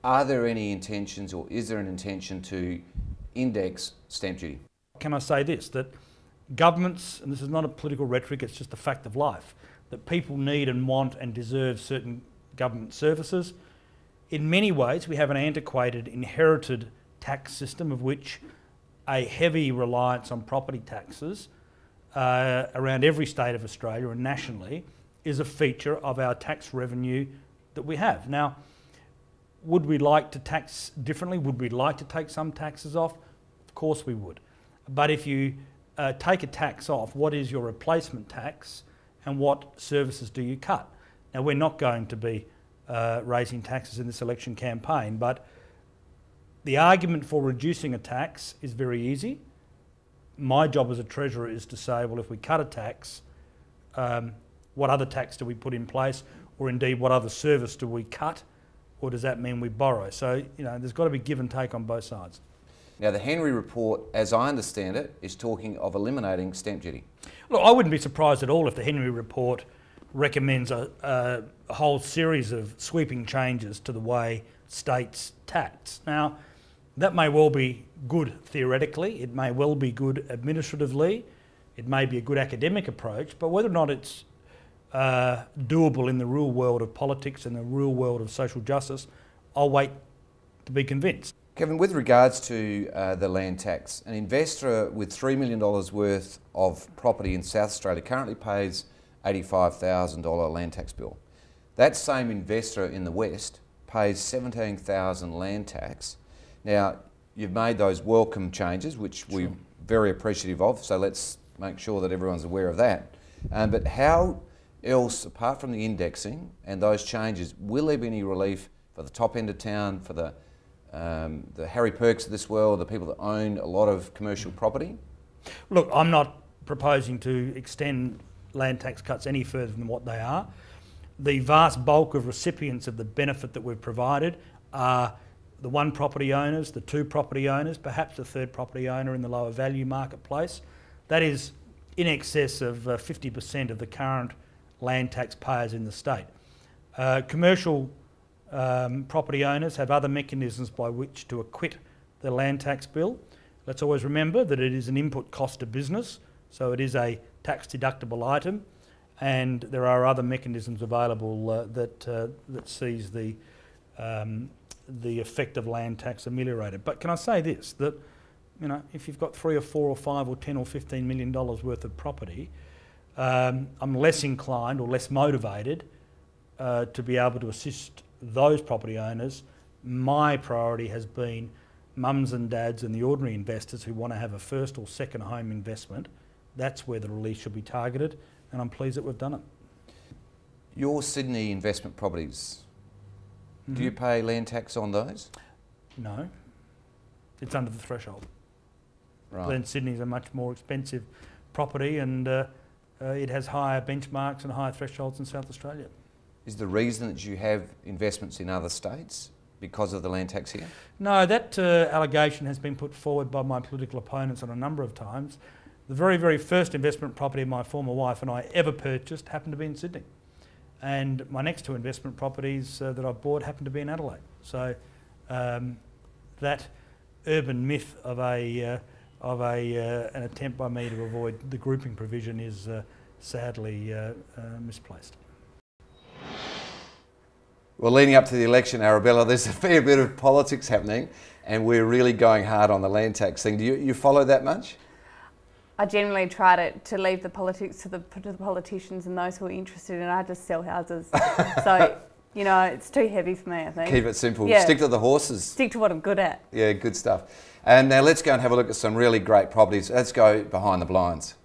Are there any intentions, or is there an intention to index stamp duty? Can I say this, that governments, and this is not a political rhetoric, it's just a fact of life, that people need and want and deserve certain government services. In many ways, we have an antiquated, inherited tax system of which a heavy reliance on property taxes around every state of Australia and nationally is a feature of our tax revenue that we have. Now, would we like to tax differently? Would we like to take some taxes off? Of course we would. But if you take a tax off, what is your replacement tax and what services do you cut? Now, we're not going to be raising taxes in this election campaign, but the argument for reducing a tax is very easy. My job as a treasurer is to say, well, if we cut a tax, what other tax do we put in place? Or indeed, what other service do we cut? Or does that mean we borrow? So, you know, there's got to be give and take on both sides. Now, the Henry report, as I understand it, is talking of eliminating stamp duty. Look, I wouldn't be surprised at all if the Henry report recommends a whole series of sweeping changes to the way states tax. Now, that may well be good theoretically, it may well be good administratively, it may be a good academic approach, but whether or not it's doable in the real world of politics and the real world of social justice, I'll wait to be convinced. Kevin, with regards to the land tax, an investor with $3 million worth of property in South Australia currently pays $85,000 land tax bill. That same investor in the West pays $17,000 land tax. Now, you've made those welcome changes, which we're very appreciative of, so let's make sure that everyone's aware of that. But how else, apart from the indexing and those changes, will there be any relief for the top end of town, for the Harry Perks of this world, the people that own a lot of commercial property? Look, I'm not proposing to extend land tax cuts any further than what they are. The vast bulk of recipients of the benefit that we've provided are the one property owners, the two property owners, perhaps a third property owner in the lower value marketplace. That is in excess of 50% of the current land tax payers in the state. Commercial property owners have other mechanisms by which to acquit the land tax bill. Let's always remember that it is an input cost to business, so it is a tax deductible item, and there are other mechanisms available that sees the effect of land tax ameliorated. But can I say this, that you know, if you've got 3 or 4 or 5 or 10 or $15 million worth of property, I'm less inclined or less motivated to be able to assist those property owners. My priority has been mums and dads and the ordinary investors who want to have a first or second home investment. That's where the relief should be targeted, and I'm pleased that we've done it. Your Sydney investment properties, do you pay land tax on those? No, it's under the threshold. Right. Glen Sydney is a much more expensive property, and it has higher benchmarks and higher thresholds in South Australia. Is the reason that you have investments in other states because of the land tax here? No, that allegation has been put forward by my political opponents on a number of times. The very, very first investment property my former wife and I ever purchased happened to be in Sydney. And my next 2 investment properties that I've bought happen to be in Adelaide. So that urban myth of an attempt by me to avoid the grouping provision is sadly misplaced. Well, leading up to the election, Arabella, there's a fair bit of politics happening, and we're really going hard on the land tax thing. Do you follow that much? I generally try to leave the politics to the politicians and those who are interested, and I just sell houses. So, you know, it's too heavy for me, I think. Keep it simple. Yeah. Stick to the horses. Stick to what I'm good at. Yeah, good stuff. And now let's go and have a look at some really great properties. Let's go behind the blinds.